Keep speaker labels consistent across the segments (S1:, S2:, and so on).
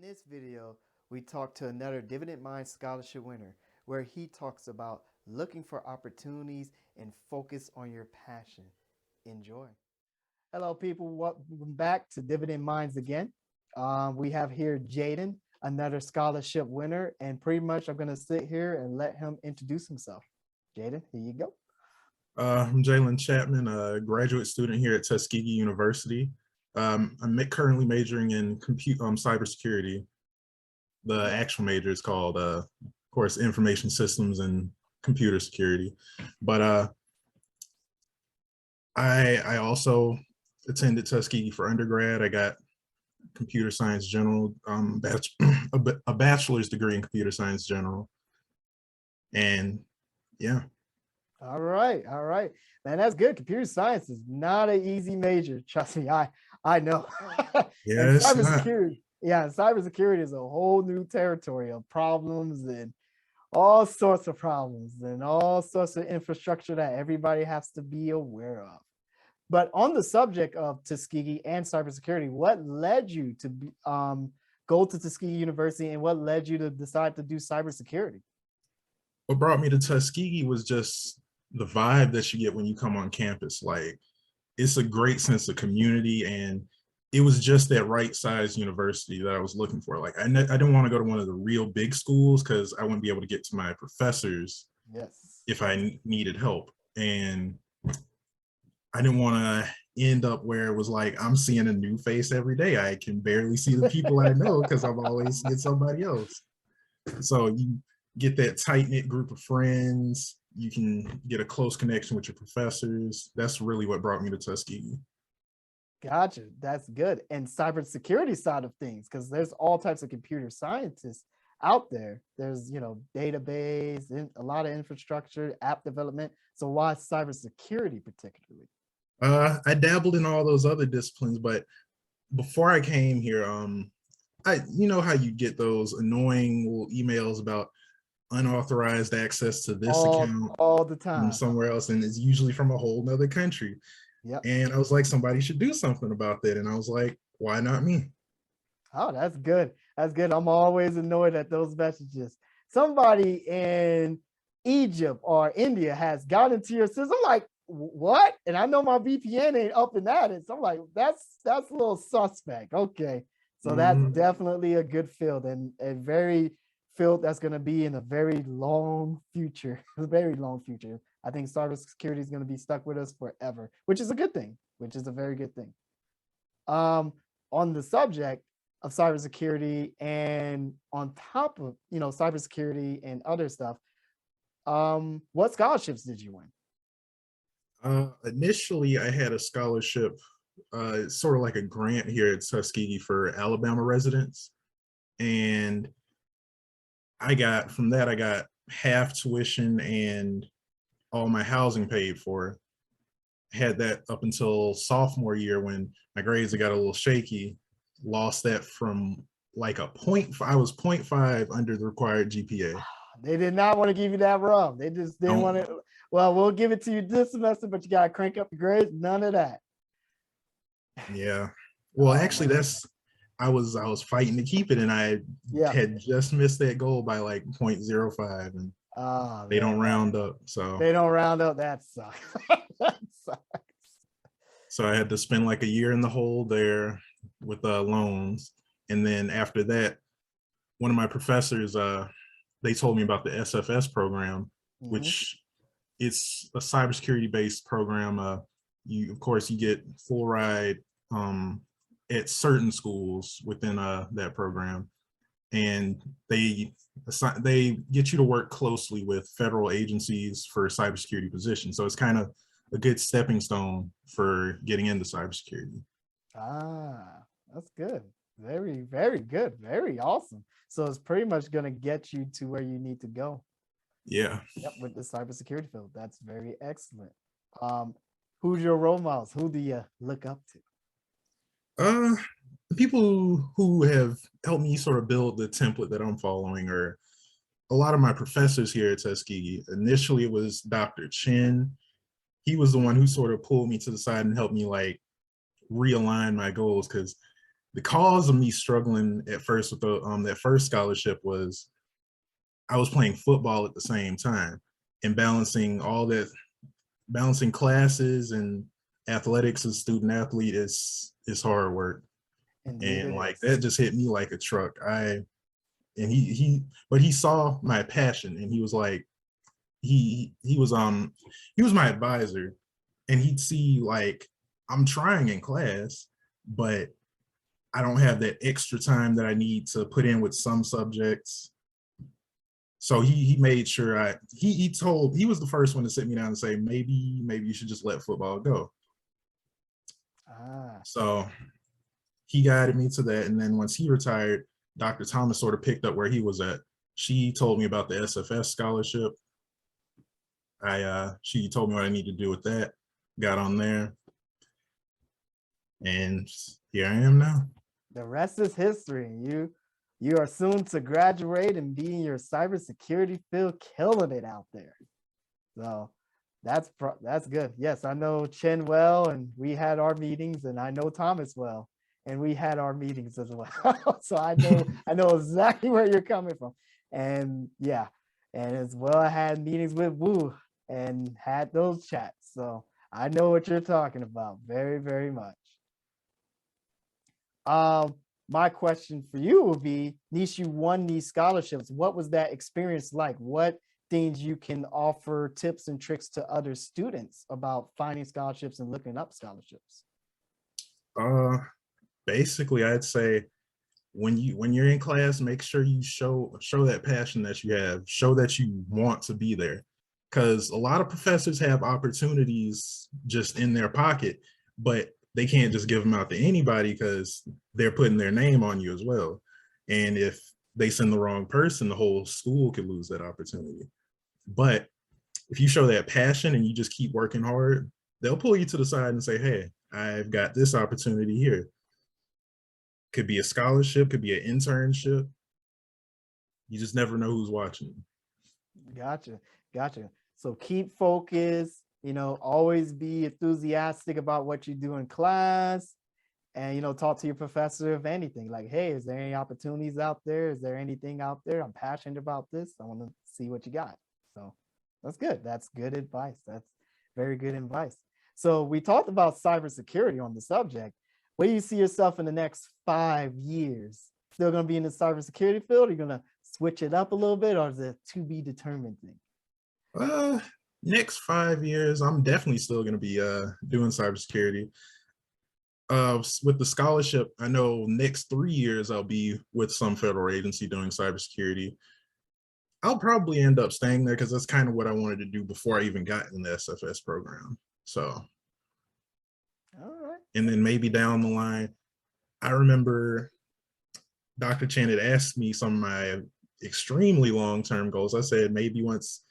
S1: this video, we talk to another Dividend Mind Scholarship winner where he talks about looking for opportunities and focus on your passion. Enjoy. Hello, people. Welcome back to Dividend Minds again. We have here Jaden, another scholarship winner, and pretty much I'm going to sit here and let him introduce himself. Jaden, here you go.
S2: I'm Jaylon Chapman, a graduate student here at Tuskegee University. I'm currently majoring in cybersecurity. The actual major is called, of course, information systems and computer security. But I also attended Tuskegee for undergrad. I got computer science general, a bachelor's degree in computer science general. And yeah.
S1: All right. Man, that's good. Computer science is not an easy major. Trust me, I know.
S2: Yeah,
S1: and cybersecurity is a whole new territory of problems and all sorts of problems and all sorts of infrastructure that everybody has to be aware of. But on the subject of Tuskegee and cybersecurity, what led you to go to Tuskegee University and what led you to decide to do cybersecurity?
S2: What brought me to Tuskegee was just the vibe that you get when you come on campus. Like, it's a great sense of community, and it was just that right size university that I was looking for. Like, I didn't want to go to one of the real big schools because I wouldn't be able to get to my professors if I needed help. And I didn't want to end up where it was like, I'm seeing a new face every day. I can barely see the people I know because I'm always seeing somebody else. So you get that tight-knit group of friends. You can get a close connection with your professors. That's really what brought me to Tuskegee.
S1: Gotcha. That's good. And cybersecurity side of things, because there's all types of computer scientists out there. There's, database, a lot of infrastructure, app development. So why cybersecurity particularly?
S2: I dabbled in all those other disciplines, but before I came here, you know how you get those annoying little emails about unauthorized access to this account
S1: all the time
S2: from somewhere else, and it's usually from a whole nother country. And I was like, somebody should do something about that. And I was like, why not me?
S1: Oh, that's good. That's good. I'm always annoyed at those messages. Somebody in Egypt or India has got into your system. I'm like, what? And I know my VPN ain't up in that. And so I'm like, that's a little suspect. Okay. So that's definitely a good field, and a very field that's going to be in a very long future, a very long future. I think cybersecurity is going to be stuck with us forever, which is a good thing, which is a very good thing. On the subject of cybersecurity, and on top of, cybersecurity and other stuff, what scholarships did you win?
S2: Initially, I had a scholarship, sort of like a grant here at Tuskegee for Alabama residents. And I got half tuition and all my housing paid for. Had that up until sophomore year when my grades got a little shaky. Lost that from like I was 0.5 under the required GPA.
S1: They did not want to give you that rub. They just didn't want to. Well, we'll give it to you this semester, but you got to crank up your grades. None of that.
S2: Yeah. Well, actually, I was fighting to keep it, and I had just missed that goal by like 0.05, and they don't round up. So
S1: they don't round up. That sucks. That sucks.
S2: So I had to spend like a year in the hole there with loans, and then after that, one of my professors, they told me about the SFS program, which it's a cybersecurity based program. Of course you get full ride at certain schools within that program, and they get you to work closely with federal agencies for cybersecurity positions. So it's kind of a good stepping stone for getting into cybersecurity.
S1: That's good. Very, very good. Very awesome. So it's pretty much going to get you to where you need to go.
S2: Yeah.
S1: Yep, with the cybersecurity field. That's very excellent. Who's your role models? Who do you look up to?
S2: The people who have helped me sort of build the template that I'm following are a lot of my professors here at Tuskegee. Initially, it was Dr. Chin. He was the one who sort of pulled me to the side and helped me like realign my goals, because the cause of me struggling at first with the that first scholarship was I was playing football at the same time, and balancing classes and athletics as student athlete is hard work.
S1: Indeed,
S2: And
S1: it
S2: like
S1: is.
S2: that just hit me like a truck. And but he saw my passion, and he was like, he was my advisor, and he'd see like I'm trying in class, but I don't have that extra time that I need to put in with some subjects. So he made sure he was the first one to sit me down and say, maybe you should just let football go.
S1: Ah,
S2: So he guided me to that. And then once he retired, Dr. Thomas sort of picked up where he was at. She told me about the SFS scholarship. She told me what I need to do with that. Got on there, and here I am now.
S1: the rest is history. You are soon to graduate and be in your cybersecurity field, killing it out there. So that's good. Yes, I know Chen well, and we had our meetings, and I know Thomas well, and we had our meetings as well. So I know exactly where you're coming from. And yeah, and as well, I had meetings with Wu and had those chats. So I know what you're talking about very, very much. My question for you would be, Nish, you won these scholarships. What was that experience like? What things you can offer tips and tricks to other students about finding scholarships and looking up scholarships?
S2: Basically, I'd say when you're in class, make sure you show that passion that you have, show that you want to be there, because a lot of professors have opportunities just in their pocket, but they can't just give them out to anybody because they're putting their name on you as well. And if they send the wrong person, the whole school could lose that opportunity. But if you show that passion and you just keep working hard, they'll pull you to the side and say, hey, I've got this opportunity here. Could be a scholarship, could be an internship. You just never know who's watching.
S1: Gotcha. So keep focused, always be enthusiastic about what you do in class, and talk to your professor of anything, like, hey, is there any opportunities out there? Is there anything out there? I'm passionate about this. I want to see what you got. So that's good. That's good advice. That's very good advice. So we talked about cybersecurity on the subject. Where do you see yourself in the next 5 years? Still going to be in the cybersecurity field? Are you going to switch it up a little bit, or is it to be determined thing?
S2: Next 5 years, I'm definitely still going to be doing cybersecurity. With the scholarship, I know next 3 years I'll be with some federal agency doing cybersecurity. I'll probably end up staying there because that's kind of what I wanted to do before I even got in the SFS program. So,
S1: all right.
S2: And then maybe down the line, I remember Dr. Chan had asked me some of my extremely long-term goals. I said, maybe once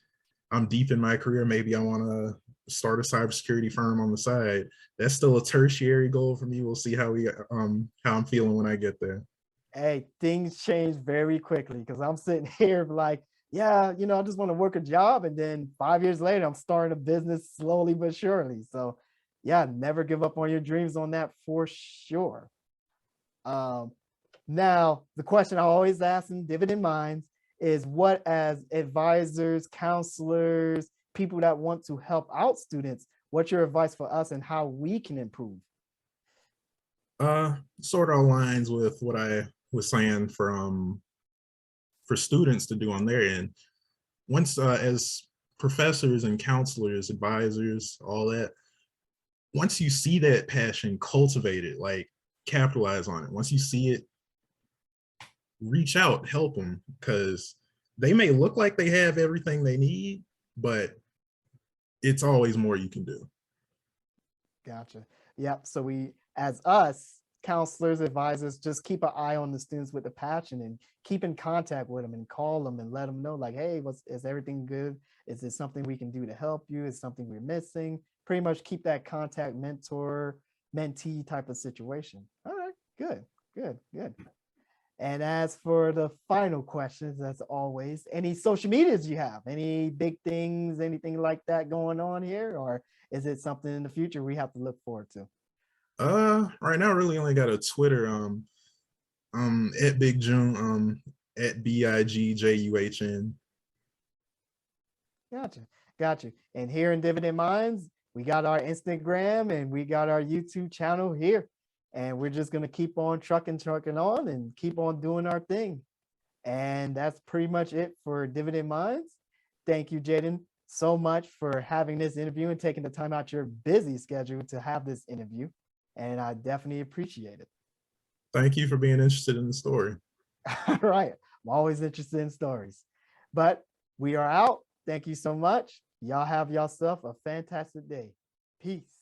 S2: I'm deep in my career, maybe I want to start a cybersecurity firm on the side. That's still a tertiary goal for me. We'll see how I'm feeling when I get there.
S1: Hey, things change very quickly, because I'm sitting here like, yeah, I just want to work a job, and then 5 years later, I'm starting a business slowly but surely. So yeah, never give up on your dreams on that for sure. Now, the question I always ask in Dividend Minds is, what, as advisors, counselors, people that want to help out students, what's your advice for us and how we can improve?
S2: Sort of aligns with what I was saying for students to do on their end. Once as professors and counselors, advisors, all that, once you see that passion, cultivate it, like capitalize on it. Once you see it, reach out, help them, because they may look like they have everything they need, but it's always more you can do.
S1: Gotcha. Yep. So we, as us, counselors, advisors, just keep an eye on the students with the passion and keep in contact with them and call them and let them know, like, hey, is everything good? Is there something we can do to help you? Is something we're missing? Pretty much keep that contact, mentor, mentee type of situation. All right, good. And as for the final questions, as always, any social medias you have, any big things, anything like that going on here, or is it something in the future we have to look forward to?
S2: Right now, I really only got a Twitter. At Big June, at BIGJUHN.
S1: Gotcha. And here in Dividend Minds, we got our Instagram and we got our YouTube channel here. And we're just gonna keep on trucking on and keep on doing our thing. And that's pretty much it for Dividend Minds. Thank you, Jaden, so much for having this interview and taking the time out your busy schedule to have this interview. And I definitely appreciate it.
S2: Thank you for being interested in the story.
S1: All right. I'm always interested in stories. But we are out. Thank you so much. Y'all have yourself a fantastic day. Peace.